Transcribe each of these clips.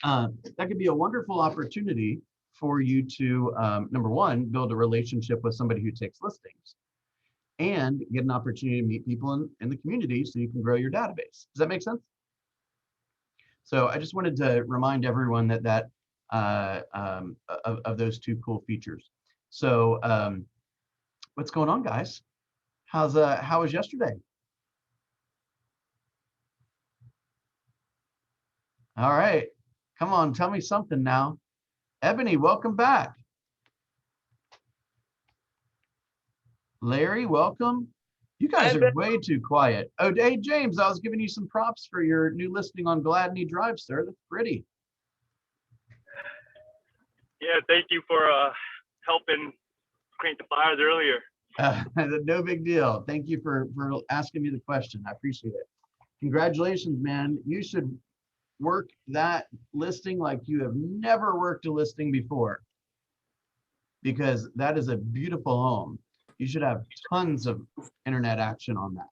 that could be a wonderful opportunity for you to, number one, build a relationship with somebody who takes listings and get an opportunity to meet people in the community so you can grow your database. Does that make sense? So I just wanted to remind everyone of those two cool features. So what's going on, guys? How was yesterday? All right, come on, tell me something now. Ebony, welcome back. Larry, welcome. You guys are way too quiet. Oh, hey, James, I was giving you some props for your new listing on Gladney Drive, sir. That's pretty. Yeah, thank you for helping paint the fires earlier. No big deal. Thank you for asking me the question. I appreciate it. Congratulations, man. You should work that listing like you have never worked a listing before, because that is a beautiful home. You should have tons of internet action on that.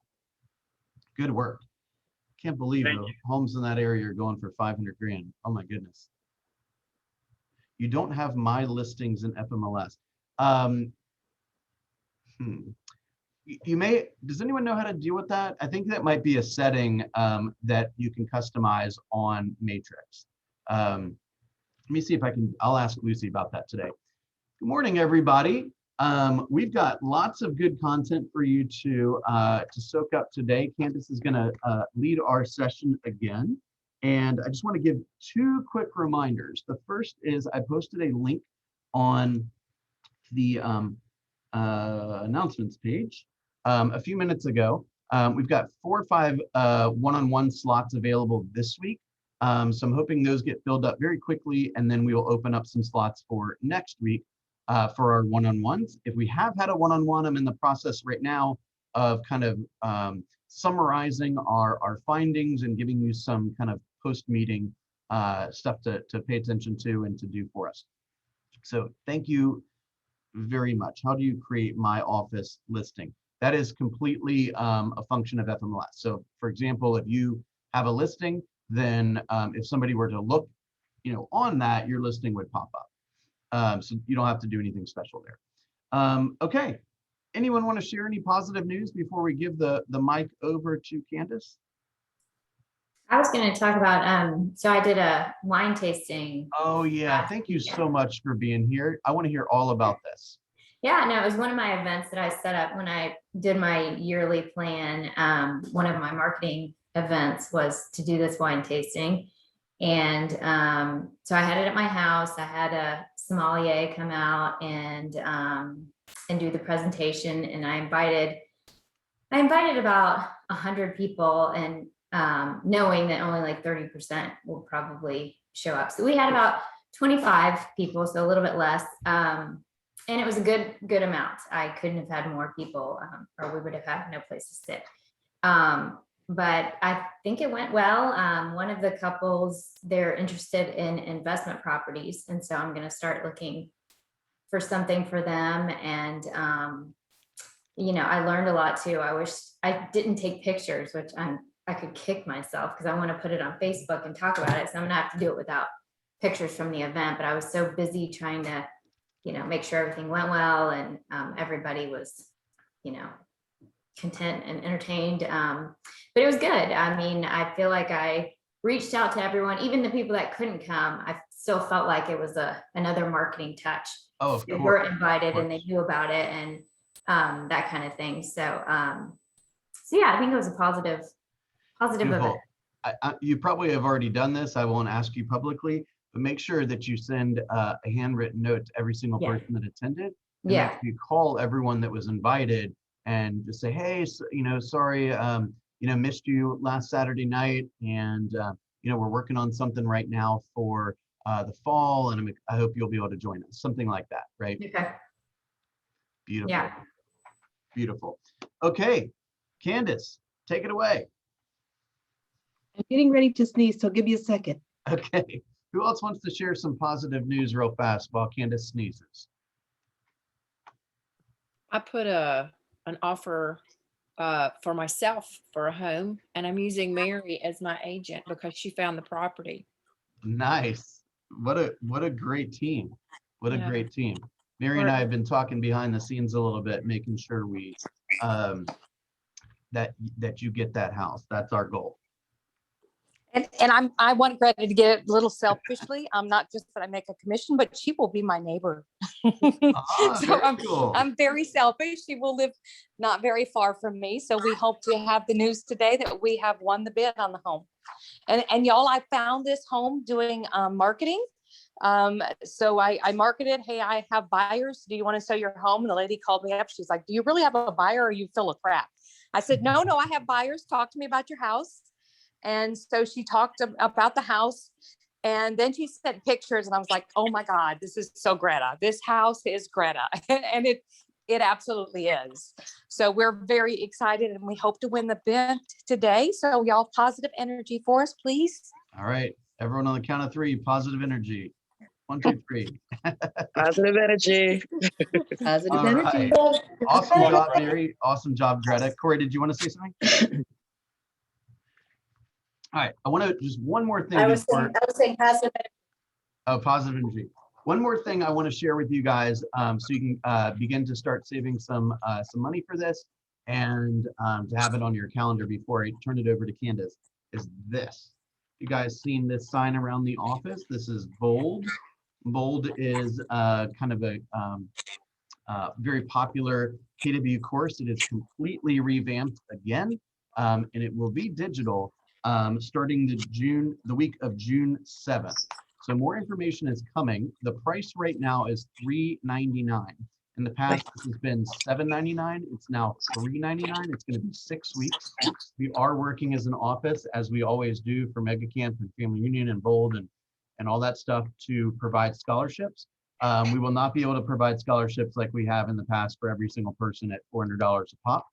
Good work. Can't believe the homes in that area are going for 500 grand. Oh my goodness. You don't have my listings in FMLS. You may, does anyone know how to deal with that? I think that might be a setting that you can customize on Matrix. Let me see if I can, I'll ask Lucy about that today. Good morning, everybody. We've got lots of good content for you to soak up today. Candace is gonna lead our session again. And I just wanna give two quick reminders. The first is I posted a link on the announcements page a few minutes ago. We've got 4 or 5 one-on-one slots available this week. So I'm hoping those get filled up very quickly, and then we will open up some slots for next week for our one-on-ones. If we have had a one-on-one, I'm in the process right now of kind of summarizing our findings and giving you some kind of post-meeting stuff to pay attention to and to do for us. So thank you very much. How do you create my office listing? That is completely a function of FMLS. So for example, if you have a listing, then if somebody were to look, on that, your listing would pop up. So you don't have to do anything special there. Okay, anyone want to share any positive news before we give the mic over to Candace? I was going to talk about, so I did a wine tasting. Oh yeah, thank you so much for being here. I want to hear all about this. Yeah, no, it was one of my events that I set up when I did my yearly plan. One of my marketing events was to do this wine tasting. And so I had it at my house. I had a sommelier come out and do the presentation. And I invited about 100 people, and knowing that only like 30% will probably show up. So we had about 25 people, so a little bit less. And it was a good amount. I couldn't have had more people, or we would have had no place to sit. But I think it went well. One of the couples, they're interested in investment properties. And so I'm going to start looking for something for them. And, I learned a lot too. I wish I didn't take pictures, which I could kick myself because I want to put it on Facebook and talk about it. So I'm going to have to do it without pictures from the event. But I was so busy trying to make sure everything went well, and everybody was, content and entertained. But it was good. I mean, I feel like I reached out to everyone, even the people that couldn't come. I still felt like it was another marketing touch. Oh, of course. They were invited and they knew about it, and that kind of thing. So yeah, I think it was a positive event. You probably have already done this. I won't ask you publicly, but make sure that you send a handwritten note to every single person that attended. And that you call everyone that was invited and just say, hey, sorry, missed you last Saturday night. And, we're working on something right now for the fall, and I hope you'll be able to join us. Something like that, right? Okay. Beautiful. Yeah. Beautiful. Okay, Candace, take it away. I'm getting ready to sneeze, so give me a second. Okay. Who else wants to share some positive news real fast while Candace sneezes? I put an offer for myself for a home, and I'm using Mary as my agent because she found the property. Nice. What a great team. What a Yeah. great team. Mary and I have been talking behind the scenes a little bit, making sure we that you get that house. That's our goal. And I want Greta to get it a little selfishly. I'm not just that I make a commission, but she will be my neighbor. Ah, So very cool. I'm very selfish. She will live not very far from me. So we hope to have the news today that we have won the bid on the home. And y'all, I found this home doing marketing. So I marketed, hey, I have buyers. Do you want to sell your home? And the lady called me up. She's like, do you really have a buyer, or are you full of crap? I said, no, I have buyers. Talk to me about your house. And so she talked about the house, and then she sent pictures, and I was like, oh my God, this is so Greta. This house is Greta. And it absolutely is. So we're very excited, and we hope to win the bid today. So y'all, positive energy for us, please. All right. Everyone on the count of three, positive energy. 1, 2, 3. Positive energy. Positive All energy. right. Awesome job, Mary. Awesome job, Greta. Corey, did you want to say something? All right. I want to just one more thing. I was saying positive. Oh, positive energy. One more thing I want to share with you guys, so you can begin to start saving some money for this, and to have it on your calendar before I turn it over to Candace, is this. You guys seen this sign around the office? This is Bold. Bold is kind of a very popular KW course. It is completely revamped again, and it will be digital starting the week of June 7th. So more information is coming. The price right now is $3.99. In the past, this has been $7.99. It's now $3.99. It's going to be 6 weeks. We are working as an office, as we always do, for Mega Camp and Family Union and Bold and all that stuff, to provide scholarships. We will not be able to provide scholarships like we have in the past for every single person at $400 a pop.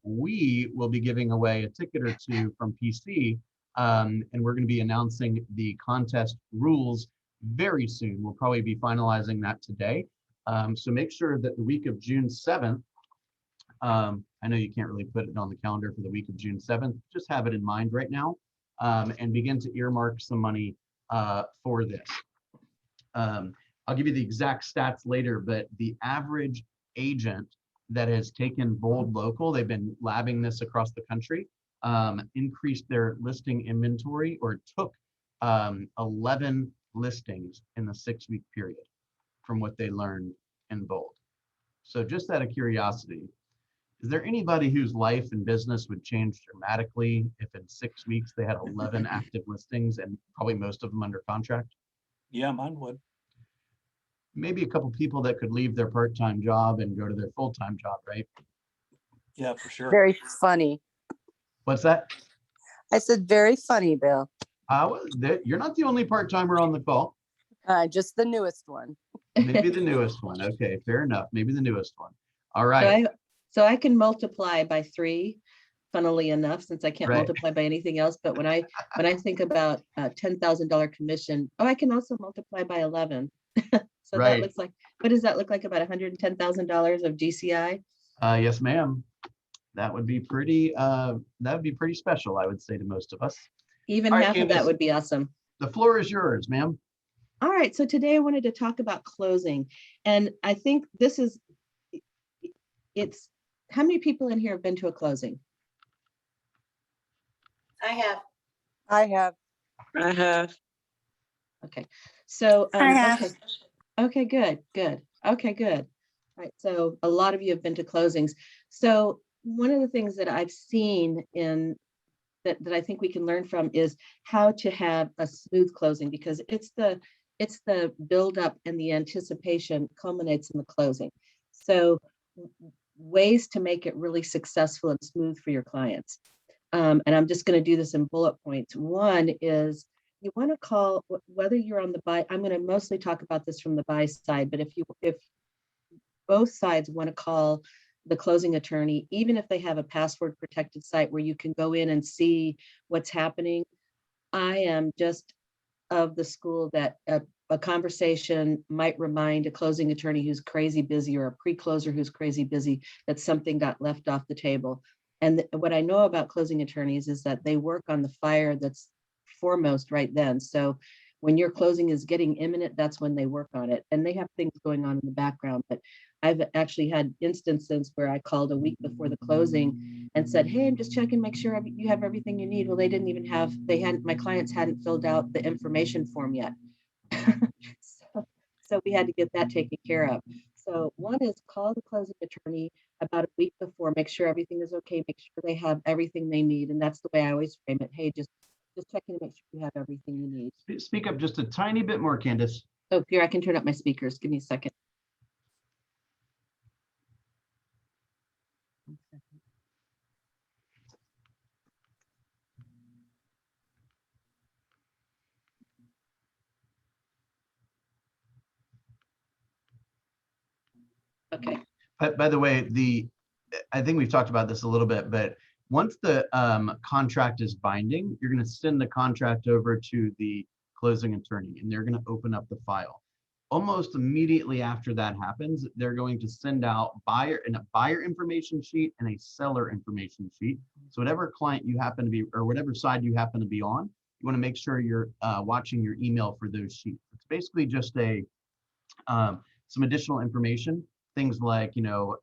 We will be giving away a ticket or two from PC, and we're going to be announcing the contest rules very soon. We'll probably be finalizing that today. So make sure that the week of June 7th, I know you can't really put it on the calendar for the week of June 7th, just have it in mind right now, and begin to earmark some money for this. I'll give you the exact stats later, but the average agent that has taken Bold Local, they've been labbing this across the country, increased their listing inventory, or took 11 listings in the 6-week period from what they learned in Bold. So just out of curiosity, is there anybody whose life and business would change dramatically if in 6 weeks they had 11 active listings and probably most of them under contract? Yeah, mine would. Maybe a couple people that could leave their part-time job and go to their full-time job, right? Yeah, for sure. Very funny. What's that? I said, very funny, Bill. You're not the only part-timer on the call. Just the newest one. Maybe the newest one. Okay, fair enough. Maybe the newest one. All right. So I can multiply by 3, funnily enough, since I can't Right. multiply by anything else. But when I think about a $10,000 commission, I can also multiply by 11. So Right. that looks like, what does that look like? About $110,000 of GCI? Yes, ma'am. That would be pretty special, I would say, to most of us. Even All right, half of that Candace. would be awesome. The floor is yours, ma'am. All right, so today I wanted to talk about closing. And I think how many people in here have been to a closing? I have. I have. Okay, so, I have. Okay, good. Okay, good. All right, so a lot of you have been to closings. So one of the things that I've seen that I think we can learn from is how to have a smooth closing, because it's the buildup and the anticipation culminates in the closing. So ways to make it really successful and smooth for your clients. And I'm just going to do this in bullet points. One is, you want to call, whether you're on the buy, I'm going to mostly talk about this from the buy side, but if both sides want to call the closing attorney, even if they have a password protected site where you can go in and see what's happening, I am just of the school that a conversation might remind a closing attorney who's crazy busy, or a pre-closer who's crazy busy, that something got left off the table. And what I know about closing attorneys is that they work on the fire that's foremost right then. So when your closing is getting imminent, that's when they work on it. And they have things going on in the background. But I've actually had instances where I called a week before the closing and said, hey, I'm just checking, make sure you have everything you need. Well, they didn't even have, my clients hadn't filled out the information form yet. So we had to get that taken care of. So one is call the closing attorney about a week before, make sure everything is okay, make sure they have everything they need. And that's the way I always frame it. Hey, just checking to make sure you have everything you need. Speak up just a tiny bit more, Candace. Oh, here, I can turn up my speakers. Give me a second. Okay. By the way, I think we've talked about this a little bit, but once the contract is binding, you're going to send the contract over to the closing attorney, and they're going to open up the file. Almost immediately after that happens, they're going to send out a buyer information sheet and a seller information sheet. So whatever client you happen to be, or whatever side you happen to be on, you want to make sure you're watching your email for those sheets. It's basically just some additional information. Things like,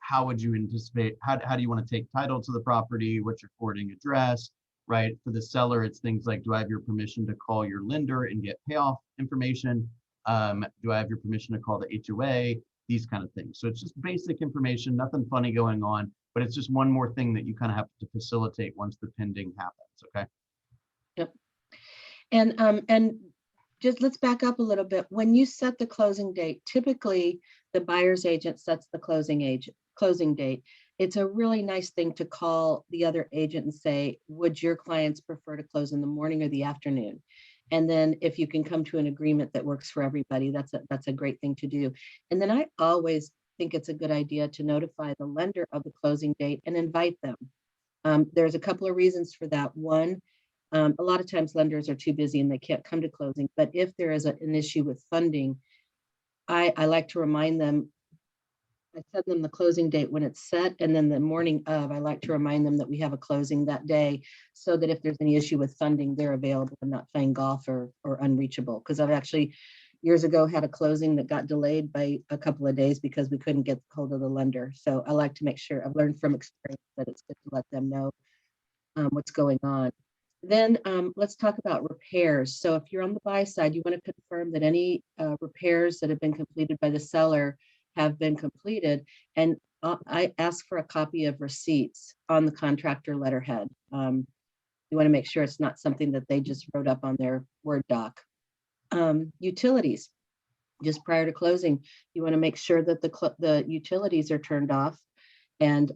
how would you anticipate, how do you want to take title to the property? What's your forwarding address, right? For the seller, it's things like, do I have your permission to call your lender and get payoff information? Do I have your permission to call the HOA? These kind of things. So it's just basic information, nothing funny going on, but it's just one more thing that you kind of have to facilitate once the pending happens, okay? Yep. And just let's back up a little bit. When you set the closing date, typically the buyer's agent sets the closing date. It's a really nice thing to call the other agent and say, would your clients prefer to close in the morning or the afternoon? And then if you can come to an agreement that works for everybody, that's a great thing to do. And then I always think it's a good idea to notify the lender of the closing date and invite them. There's a couple of reasons for that. One, a lot of times lenders are too busy and they can't come to closing. But if there is an issue with funding, I like to remind them, I send them the closing date when it's set. And then the morning of, I like to remind them that we have a closing that day so that if there's any issue with funding, they're available and not playing golf or unreachable. Because I've actually years ago had a closing that got delayed by a couple of days because we couldn't get hold of the lender. So I like to make sure, I've learned from experience that it's good to let them know what's going on. Then let's talk about repairs. So if you're on the buy side, you want to confirm that any repairs that have been completed by the seller have been completed. And I ask for a copy of receipts on the contractor letterhead. You want to make sure it's not something that they just wrote up on their Word doc. Utilities, just prior to closing, you want to make sure that the utilities are turned off and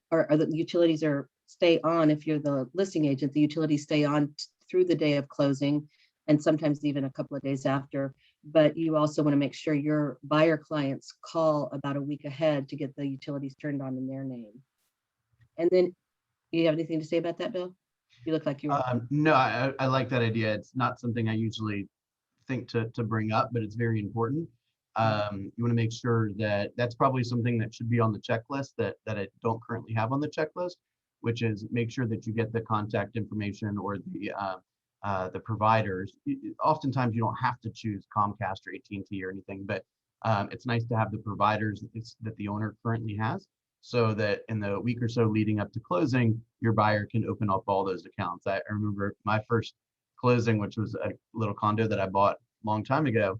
or the utilities stay on. If you're the listing agent, the utilities stay on through the day of closing and sometimes even a couple of days after. But you also want to make sure your buyer clients call about a week ahead to get the utilities turned on in their name. And then, you have anything to say about that, Bill? You look like you were. No, I like that idea. It's not something I usually think to bring up, but it's very important. You want to make sure that that's probably something that should be on the checklist that I don't currently have on the checklist, which is make sure that you get the contact information or the providers. Oftentimes you don't have to choose Comcast or AT&T or anything, but it's nice to have the providers that the owner currently has, so that in the week or so leading up to closing, your buyer can open up all those accounts. I remember my first closing, which was a little condo that I bought a long time ago.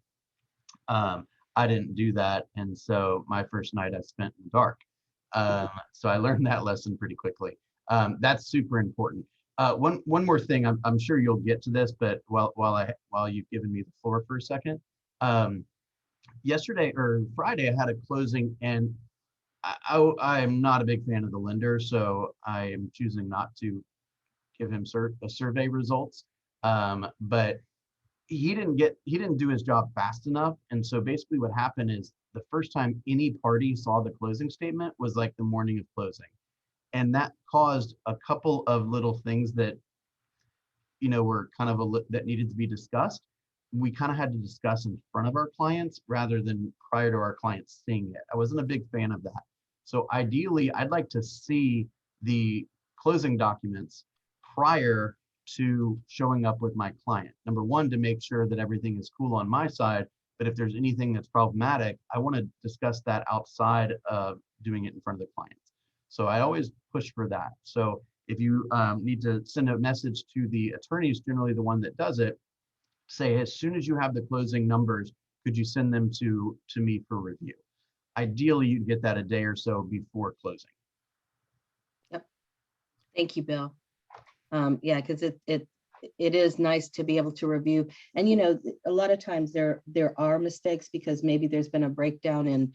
I didn't do that, and so my first night I spent in the dark. So I learned that lesson pretty quickly. That's super important. One more thing, I'm sure you'll get to this, but while you've given me the floor for a second, yesterday or Friday I had a closing, and I'm not a big fan of the lender, so I am choosing not to give him survey results. But he didn't do his job fast enough, and so basically what happened is the first time any party saw the closing statement was like the morning of closing. And that caused a couple of little things that, were kind of that needed to be discussed. We kind of had to discuss in front of our clients rather than prior to our clients seeing it. I wasn't a big fan of that. So ideally, I'd like to see the closing documents prior to showing up with my client. Number one, to make sure that everything is cool on my side, but if there's anything that's problematic, I want to discuss that outside of doing it in front of the clients. So I always push for that. So if you need to send a message to the attorney, who's generally the one that does it, say, as soon as you have the closing numbers, could you send them to me for review? Ideally, you'd get that a day or so before closing. Yep. Thank you, Bill. Yeah, because it is nice to be able to review. And you know, a lot of times there are mistakes because maybe there's been a breakdown in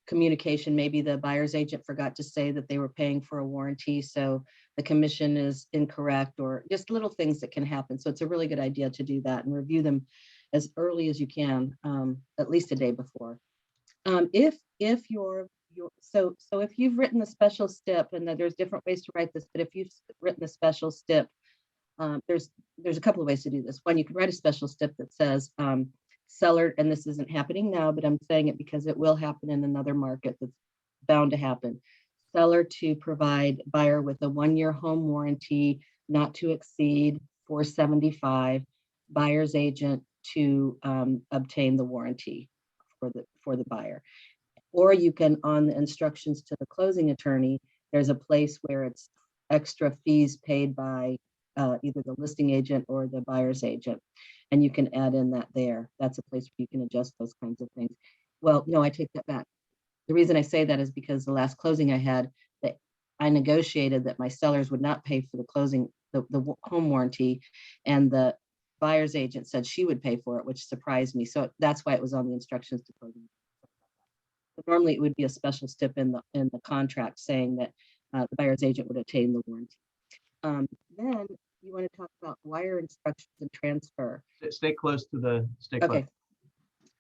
communication. Maybe the buyer's agent forgot to say that they were paying for a warranty, so the commission is incorrect, or just little things that can happen. So it's a really good idea to do that and review them as early as you can, at least a day before. If you've written the special stip, and there's different ways to write this, but if you've written the special stip, there's a couple of ways to do this. One, you can write a special stip that says seller, and this isn't happening now, but I'm saying it because it will happen in another market that's bound to happen. Seller to provide buyer with a 1-year home warranty not to exceed $475. Buyer's agent to obtain the warranty for the buyer. Or you can, on the instructions to the closing attorney, there's a place where it's extra fees paid by either the listing agent or the buyer's agent, and you can add in that there. That's a place where you can adjust those kinds of things. Well, no, I take that back. The reason I say that is because the last closing I had, that I negotiated that my sellers would not pay for the closing, the home warranty, and the buyer's agent said she would pay for it, which surprised me. So that's why it was on the instructions to closing. But normally it would be a special stip in the contract saying that the buyer's agent would obtain the warranty. Then you want to talk about wire instructions and transfer. Stay close to the, stay close. Okay.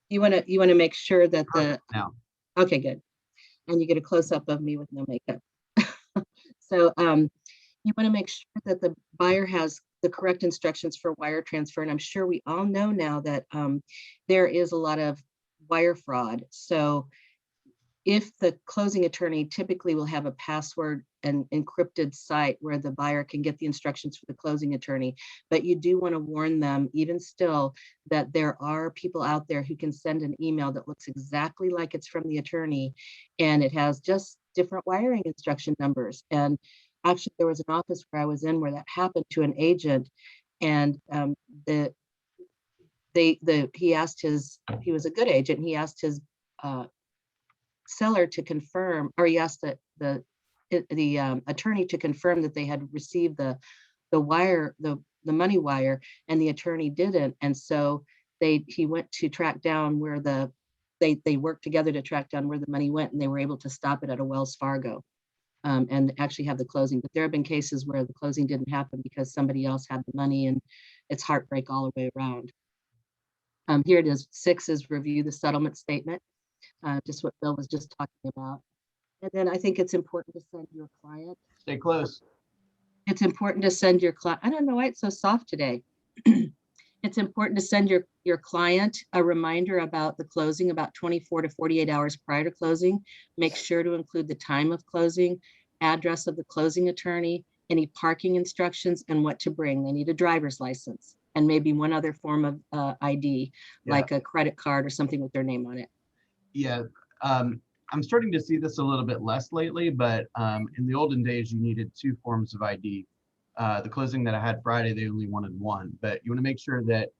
You want to make sure that the, Now, okay, good. And you get a close up of me with no makeup. So you want to make sure that the buyer has the correct instructions for wire transfer. And I'm sure we all know now that there is a lot of wire fraud. So if the closing attorney typically will have a password and encrypted site where the buyer can get the instructions for the closing attorney, but you do want to warn them even still that there are people out there who can send an email that looks exactly like it's from the attorney, and it has just different wiring instruction numbers. And actually there was an office where I was in where that happened to an agent, and he asked he was a good agent, he asked his seller to confirm, or he asked the attorney to confirm that they had received the wire, the money wire, and the attorney didn't. And so he went to track down where they worked together to track down where the money went, and they were able to stop it at a Wells Fargo and actually have the closing. But there have been cases where the closing didn't happen because somebody else had the money, and it's heartbreak all the way around. Here it is. 6 is review the settlement statement. Just what Bill was just talking about. And then I think it's important to send your client. stay close. It's important to send your client. I don't know why it's so soft today. It's important to send your client a reminder about the closing about 24 to 48 hours prior to closing. Make sure to include the time of closing, address of the closing attorney, any parking instructions, and what to bring. They need a driver's license and maybe one other form of ID, like a credit card or something with their name on it. Yeah, I'm starting to see this a little bit less lately, but in the olden days, you needed 2 forms of ID. The closing that I had Friday, they only wanted 1, but you want to make sure that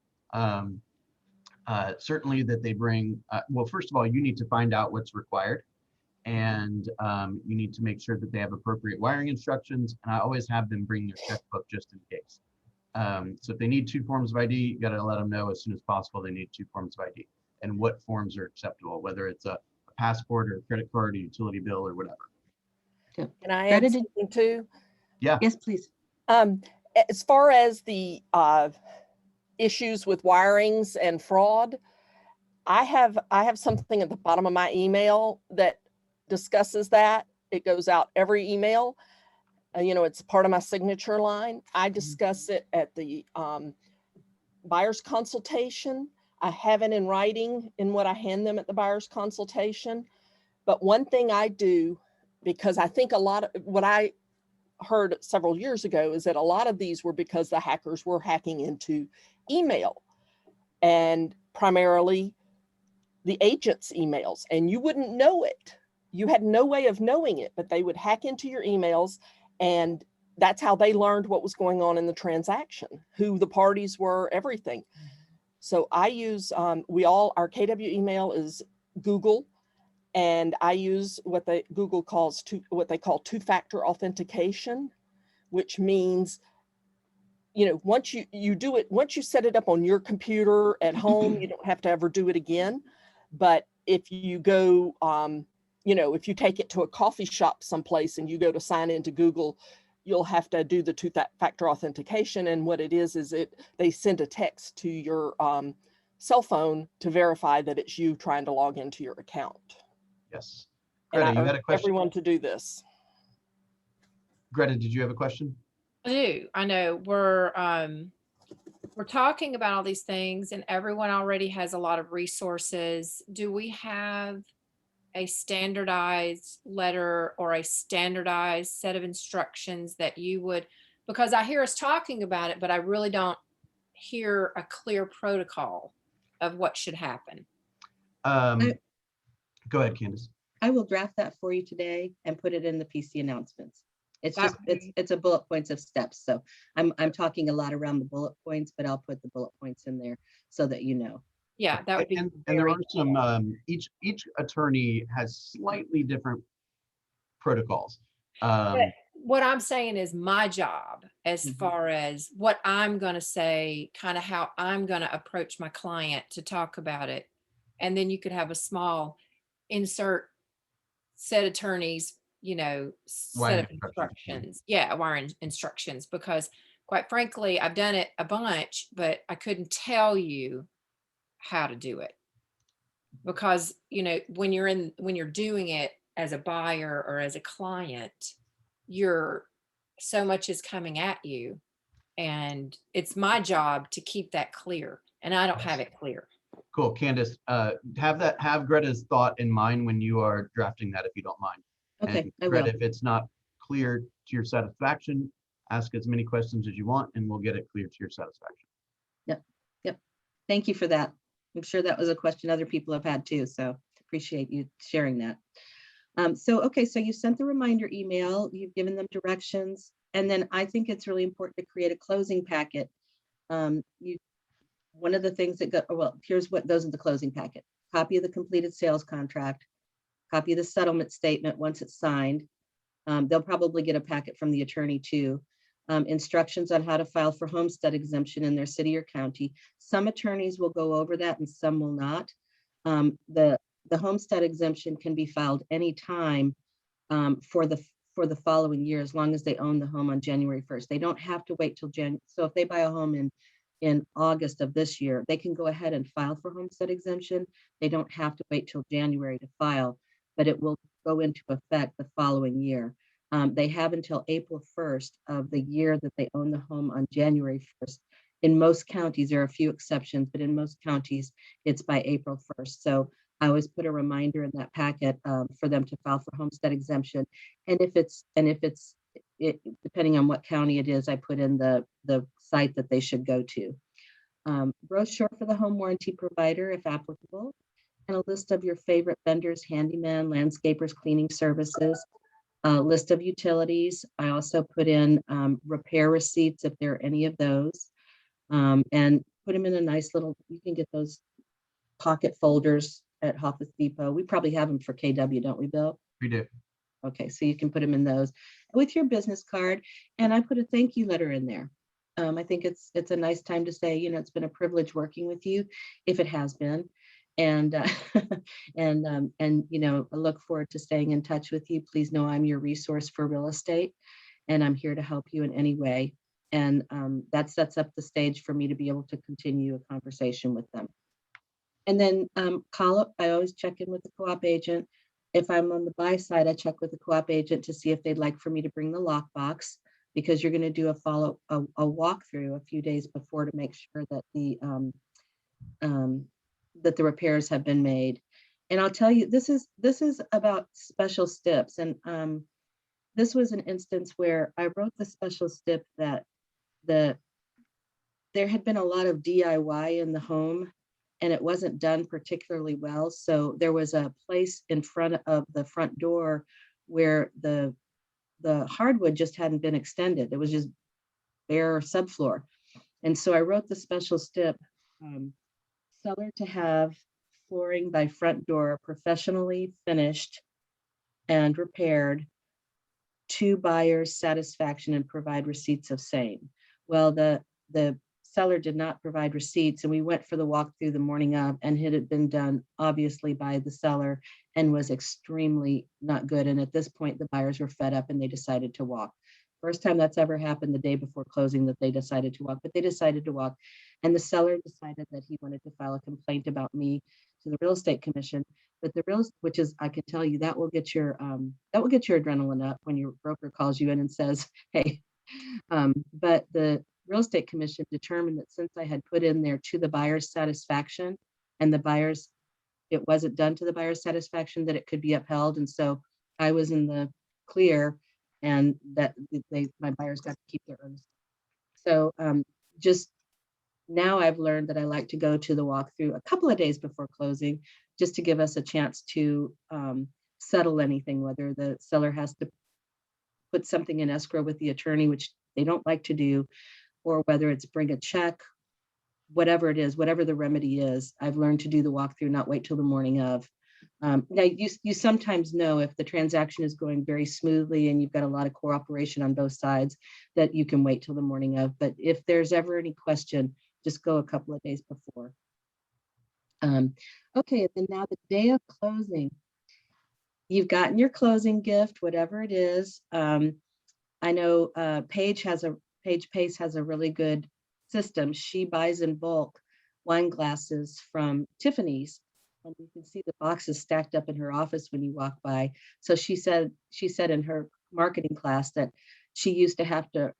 certainly that they bring, well, first of all, you need to find out what's required, and you need to make sure that they have appropriate wiring instructions, and I always have them bring their checkbook just in case. So if they need 2 forms of ID, you got to let them know as soon as possible they need 2 forms of ID and what forms are acceptable, whether it's a passport or a credit card or utility bill or whatever. Can I add something too? Yeah. Yes, please. As far as the issues with wirings and fraud, I have something at the bottom of my email that discusses that. It goes out every email. It's part of my signature line. I discuss it at the buyer's consultation. I have it in writing in what I hand them at the buyer's consultation. But one thing I do, because I think a lot of what I heard several years ago is that a lot of these were because the hackers were hacking into email, and primarily the agent's emails, and you wouldn't know it. You had no way of knowing it, but they would hack into your emails, and that's how they learned what was going on in the transaction, who the parties were, everything. So I use, our KW email is Google, and I use what Google calls what they call two-factor authentication, which means, once you do it, once you set it up on your computer at home, you don't have to ever do it again. But if you go, if you take it to a coffee shop someplace and you go to sign into Google, you'll have to do the two-factor authentication. And what it is they send a text to your cell phone to verify that it's you trying to log into your account. Yes. And Greta, I you had a urge question? everyone to do this. Greta, did you have a question? I do. I know we're talking about all these things and everyone already has a lot of resources. Do we have a standardized letter or a standardized set of instructions that you would, because I hear us talking about it, but I really don't hear a clear protocol of what should happen. Go ahead, Candace. I will draft that for you today and put it in the PC announcements. It's That just, would be- it's a bullet points of steps. So I'm talking a lot around the bullet points, but I'll put the bullet points in there so that you know. Yeah, that would be. And there very are some, each attorney has slightly different protocols. But what I'm saying is my job as Mhm. far as what I'm going to say, kind of how I'm going to approach my client to talk about it. And then you could have a small insert set attorneys, set Wiring of instructions. instructions. Yeah, wiring instructions, because quite frankly, I've done it a bunch, but I couldn't tell you how to do it. Because, when you're doing it as a buyer or as a client, so much is coming at you, and it's my job to keep that clear, and I don't have it clear. Cool, Candace, have Greta's thought in mind when you are drafting that, if you don't mind. Okay, And I will. Greta, if it's not clear to your satisfaction, ask as many questions as you want and we'll get it clear to your satisfaction. Yep. Thank you for that. I'm sure that was a question other people have had too. So appreciate you sharing that. So you sent the reminder email, you've given them directions, and then I think it's really important to create a closing packet. One of the things that here's what goes in the closing packet: copy of the completed sales contract, copy of the settlement statement once it's signed. They'll probably get a packet from the attorney too. Instructions on how to file for homestead exemption in their city or county. Some attorneys will go over that and some will not. The homestead exemption can be filed anytime for the following year, as long as they own the home on January 1st. They don't have to wait till January. So if they buy a home in August of this year, they can go ahead and file for homestead exemption. They don't have to wait till January to file, but it will go into effect the following year. They have until April 1st of the year that they own the home on January 1st. In most counties, there are a few exceptions, but in most counties, it's by April 1st. So I always put a reminder in that packet for them to file for homestead exemption. And if it's depending on what county it is, I put in the site that they should go to. Brochure for the home warranty provider, if applicable, and a list of your favorite vendors, handyman, landscapers, cleaning services, a list of utilities. I also put in repair receipts if there are any of those, and put them in a nice little, you can get those pocket folders at Office Depot. We probably have them for KW, don't we, Bill? We do. Okay, so you can put them in those with your business card. And I put a thank you letter in there. I think it's a nice time to say, it's been a privilege working with you, if it has been. And I look forward to staying in touch with you. Please know I'm your resource for real estate, and I'm here to help you in any way. And that sets up the stage for me to be able to continue a conversation with them. And then I always check in with the co-op agent. If I'm on the buy side, I check with the co-op agent to see if they'd like for me to bring the lockbox, because you're going to do a walkthrough a few days before to make sure that the repairs have been made. And I'll tell you, this is about special steps. And this was an instance where I wrote the special stip that there had been a lot of DIY in the home and it wasn't done particularly well. So there was a place in front of the front door where the hardwood just hadn't been extended. It was just bare subfloor. And so I wrote the special stip, seller to have flooring by front door professionally finished and repaired to buyer's satisfaction and provide receipts of same. Well, the seller did not provide receipts and we went for the walkthrough the morning of, and it had been done obviously by the seller and was extremely not good. And at this point, the buyers were fed up and they decided to walk. First time that's ever happened the day before closing that they decided to walk, but they decided to walk. And the seller decided that he wanted to file a complaint about me to the real estate commission. But which is, I can tell you, that will get your adrenaline up when your broker calls you in and says, hey, but the real estate commission determined that since I had put in there to the buyer's satisfaction and it wasn't done to the buyer's satisfaction, that it could be upheld. And so I was in the clear and that my buyers got to keep their earnest. So just now I've learned that I like to go to the walkthrough a couple of days before closing, just to give us a chance to settle anything, whether the seller has to put something in escrow with the attorney, which they don't like to do, or whether it's bring a check, whatever it is, whatever the remedy is. I've learned to do the walkthrough, not wait till the morning of. Now, you sometimes know if the transaction is going very smoothly and you've got a lot of cooperation on both sides, that you can wait till the morning of. But if there's ever any question, just go a couple of days before. Okay, and then now the day of closing. You've gotten your closing gift, whatever it is. I know Paige Pace has a really good system. She buys in bulk wine glasses from Tiffany's, and you can see the boxes stacked up in her office when you walk by. So she said in her marketing class that she used to have to,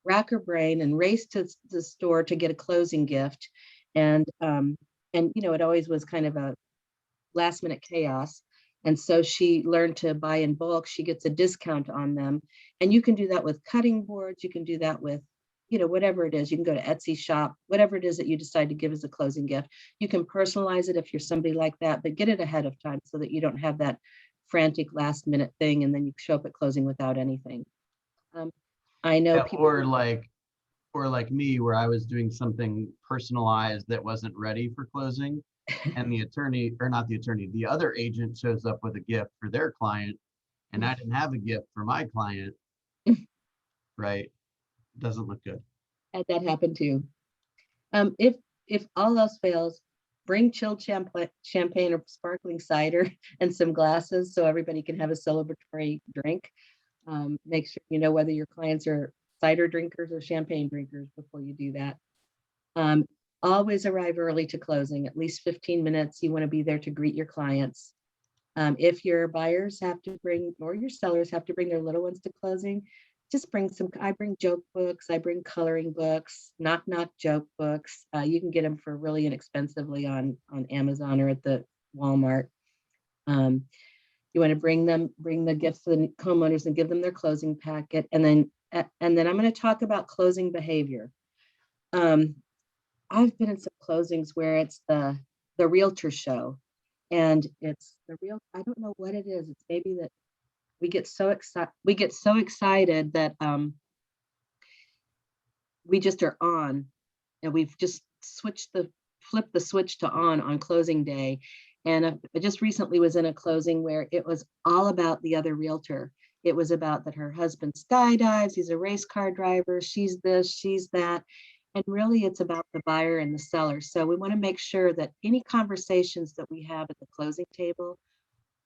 rack her brain and race to the store to get a closing gift, and it always was kind of a last minute chaos. And so she learned to buy in bulk. She gets a discount on them. And you can do that with cutting boards. You can do that with, whatever it is. You can go to Etsy shop, whatever it is that you decide to give as a closing gift. You can personalize it if you're somebody like that, but get it ahead of time so that you don't have that frantic last minute thing and then you show up at closing without anything. I know people or like me, where I was doing something personalized that wasn't ready for closing. And the other agent shows up with a gift for their client, and I didn't have a gift for my client, right? Doesn't look good. had that happen too. If all else fails, bring chilled champagne or sparkling cider and some glasses so everybody can have a celebratory drink. Make sure you know whether your clients are cider drinkers or champagne drinkers before you do that. Always arrive early to closing, at least 15 minutes. You want to be there to greet your clients. If your buyers have to bring, or your sellers have to bring their little ones to closing, just bring I bring joke books, I bring coloring books, knock joke books. You can get them for really inexpensively on Amazon or at the Walmart. You want to bring the gifts to the homeowners and give them their closing packet. And then I'm going to talk about closing behavior. I've been in some closings where it's the realtor show, and it's I don't know what it is. It's maybe that we get so excited that we just are on, and we've just flipped the switch to on closing day. And I just recently was in a closing where it was all about the other realtor. It was about that her husband skydives, he's a race car driver, she's this, she's that. And really it's about the buyer and the seller. So we want to make sure that any conversations that we have at the closing table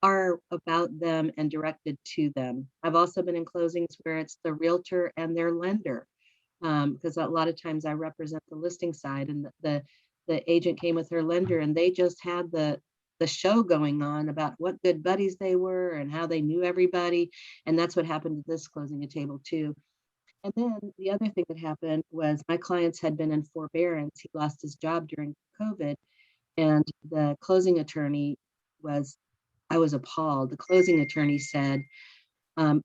are about them and directed to them. I've also been in closings where it's the realtor and their lender, because a lot of times I represent the listing side, and the agent came with her lender and they just had the show going on about what good buddies they were and how they knew everybody. And that's what happened at this closing table too. And then the other thing that happened was my clients had been in forbearance. He lost his job during COVID, and the closing attorney I was appalled. The closing attorney said,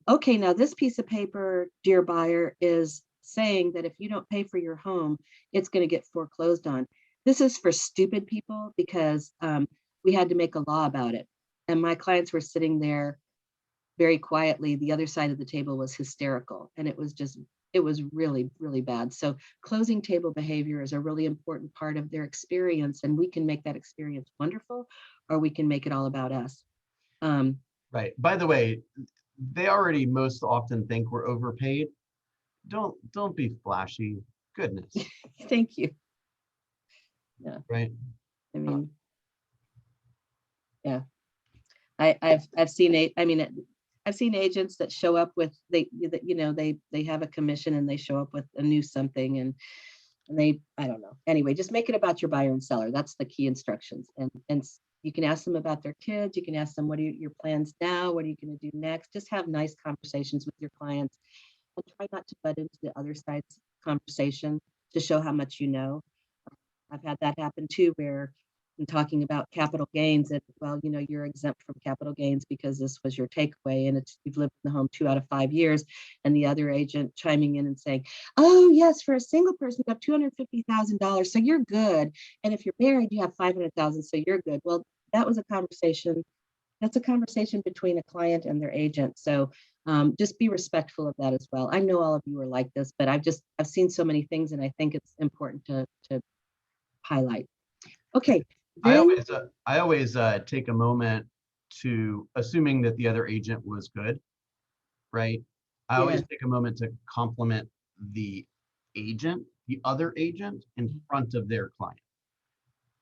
Okay, now this piece of paper, dear buyer, is saying that if you don't pay for your home, it's going to get foreclosed on. This is for stupid people because we had to make a law about it. And my clients were sitting there very quietly. The other side of the table was hysterical. And it was really, really bad. So closing table behavior is a really important part of their experience. And we can make that experience wonderful, or we can make it all about us. Right. By the way, they already most often think we're overpaid. Don't be flashy. Goodness. Thank you. Yeah. Right. I mean, yeah. I've seen I've seen agents that show up with they have a commission and they show up with a new something and they I don't know. Anyway, just make it about your buyer and seller. That's the key instructions. And you can ask them about their kids. You can ask them, what are your plans now? What are you going to do next? Just have nice conversations with your clients and try not to butt into the other side's conversation to show how much you know. I've had that happen too, where I'm talking about capital gains and, well, you're exempt from capital gains because this was your takeaway and you've lived in the home 2 out of 5 years. And the other agent chiming in and saying, oh yes, for a single person, you have $250,000. So you're good. And if you're married, you have 500,000. So you're good. Well, that was a conversation. That's a conversation between a client and their agent. So just be respectful of that as well. I know all of you are like this, but I've seen so many things and I think it's important to highlight. Okay. I Then, always take a moment to, assuming that the other agent was good, right? I always Yeah. take a moment to compliment the other agent in front of their client.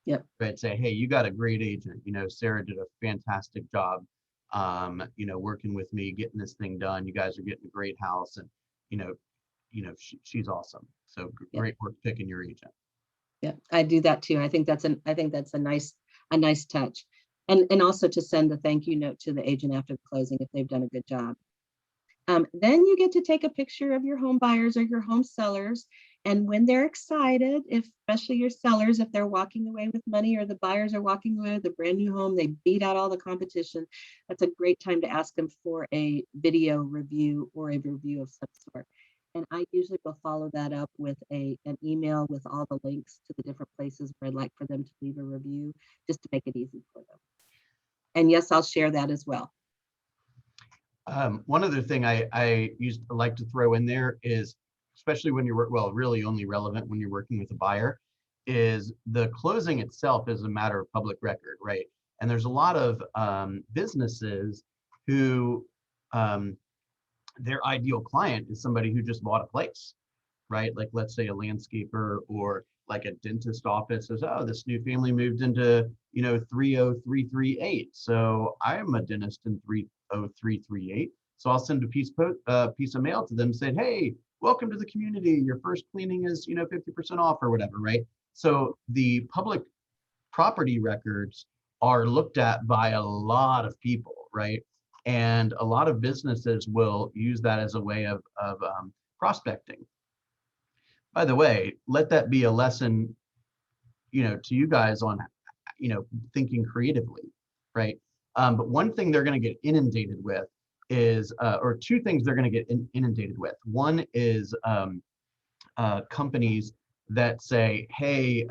Yep. Right. Say, hey, you got a great agent. Sarah did a fantastic job, working with me, getting this thing done. You guys are getting a great house and, she's awesome. So Yep. great work picking your agent. Yeah, I do that too. I think that's a nice touch. And also to send a thank you note to the agent after the closing if they've done a good job. Then you get to take a picture of your home buyers or your home sellers. And when they're excited, especially your sellers, if they're walking away with money or the buyers are walking away with a brand new home, they beat out all the competition. That's a great time to ask them for a video review or a review of some sort. And I usually will follow that up with an email with all the links to the different places where I'd like for them to leave a review, just to make it easy for them. And yes, I'll share that as well. One other thing I used to like to throw in there is, especially when you're, well, really only relevant when you're working with a buyer, is the closing itself is a matter of public record, right? And there's a lot of businesses who their ideal client is somebody who just bought a place, right? Like, let's say a landscaper or like a dentist office says, oh, this new family moved into 30338. So I'm a dentist in 30338. So I'll send a piece of mail to them saying, hey, welcome to the community. Your first cleaning is 50% off or whatever, right? So the public property records are looked at by a lot of people, right? And a lot of businesses will use that as a way of prospecting. By the way, let that be a lesson, to you guys on, thinking creatively, right? But one thing they're going to get inundated with is, or two things they're going to get inundated with. One is companies that say, hey,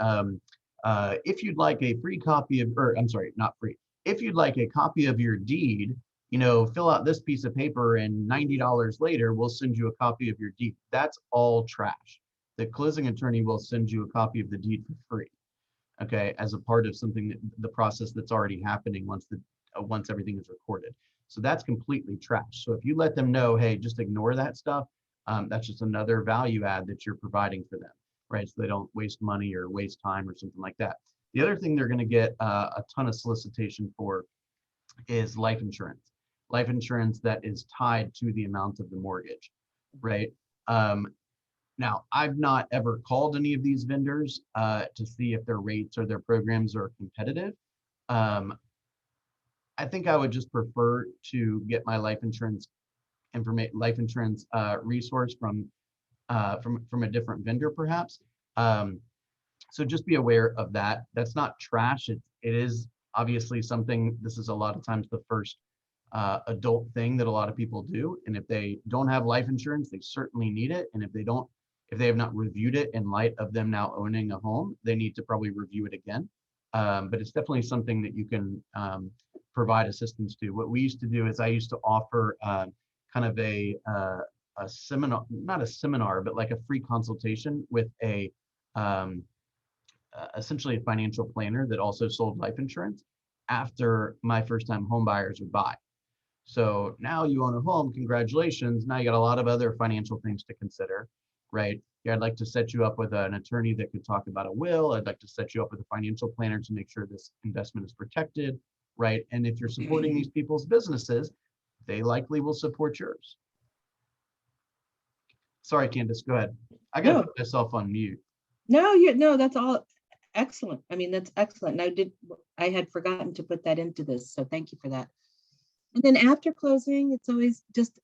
if you'd like a free copy of, or I'm sorry, not free. If you'd like a copy of your deed, fill out this piece of paper and $90 later, we'll send you a copy of your deed. That's all trash. The closing attorney will send you a copy of the deed for free, okay, as a part of something, the process that's already happening once everything is recorded. So that's completely trash. So if you let them know, hey, just ignore that stuff, that's just another value add that you're providing for them, right? So they don't waste money or waste time or something like that. The other thing they're going to get a ton of solicitation for is life insurance that is tied to the amount of the mortgage, right? Now, I've not ever called any of these vendors to see if their rates or their programs are competitive. I think I would just prefer to get my life insurance resource from a different vendor, perhaps. So just be aware of that. That's not trash. It is obviously something. This is a lot of times the first adult thing that a lot of people do. And if they don't have life insurance, they certainly need it. And if they have not reviewed it in light of them now owning a home, they need to probably review it again. But it's definitely something that you can provide assistance to. What we used to do is I used to offer kind of a seminar, not a seminar, but like a free consultation with a essentially a financial planner that also sold life insurance after my first time home buyers would buy. So now you own a home, congratulations. Now you got a lot of other financial things to consider, right? Yeah, I'd like to set you up with an attorney that could talk about a will. I'd like to set you up with a financial planner to make sure this investment is protected, right? And if you're supporting these people's businesses, they likely will support yours. Sorry, Candace, go ahead. I got to put myself on mute. No, that's all excellent. I mean, that's excellent. And I had forgotten to put that into this, so thank you for that. And then after closing, it's always just,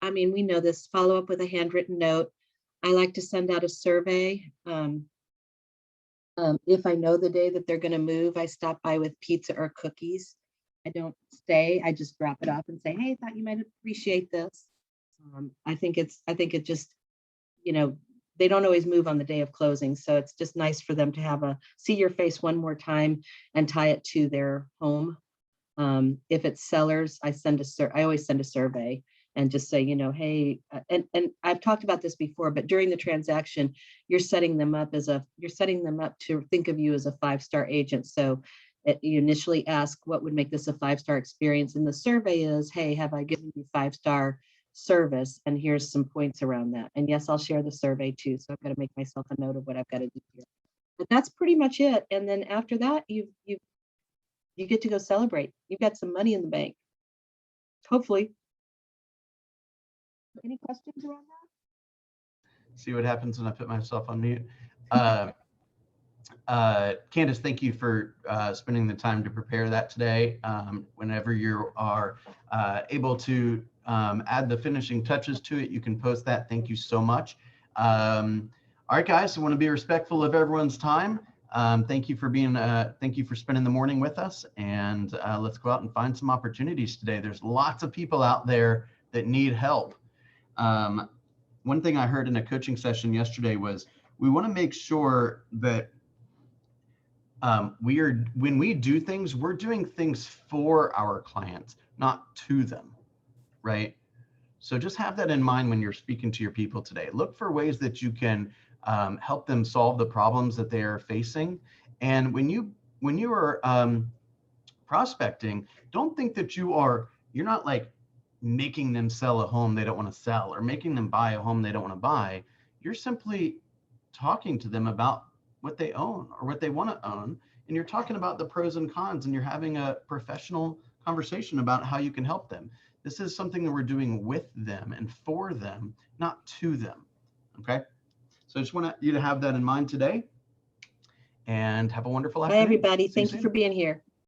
I mean, we know this, follow up with a handwritten note. I like to send out a survey. If I know the day that they're going to move, I stop by with pizza or cookies. I don't stay. I just wrap it up and say, hey, I thought you might appreciate this. I think it just, you know, they don't always move on the day of closing. So it's just nice for them to see your face one more time and tie it to their home. If it's sellers, I always send a survey and just say, you know, hey, and I've talked about this before, but during the transaction, you're setting them up to think of you as a 5-star agent. So you initially ask, what would make this a 5-star experience? And the survey is, hey, have I given you 5-star service? And here's some points around that. And yes, I'll share the survey too. So I've got to make myself a note of what I've got to do here. But that's pretty much it. And then after that, you get to go celebrate. You've got some money in the bank, hopefully. Any questions around that? See what happens when I put myself on mute. Candace, thank you for spending the time to prepare that today. Whenever you are able to add the finishing touches to it, you can post that. Thank you so much. All right, guys, I want to be respectful of everyone's time. Thank you for spending the morning with us, and let's go out and find some opportunities today. There's lots of people out there that need help. One thing I heard in a coaching session yesterday was we want to make sure that when we do things, we're doing things for our clients, not to them, right? So just have that in mind when you're speaking to your people today. Look for ways that you can help them solve the problems that they are facing. And when you are prospecting, don't think that you're not like making them sell a home they don't want to sell or making them buy a home they don't want to buy. You're simply talking to them about what they own or what they want to own. And you're talking about the pros and cons, and you're having a professional conversation about how you can help them. This is something that we're doing with them and for them, not to them. Okay. So I just want you to have that in mind today, and have a wonderful afternoon. Bye, everybody. See you Thank you for being here.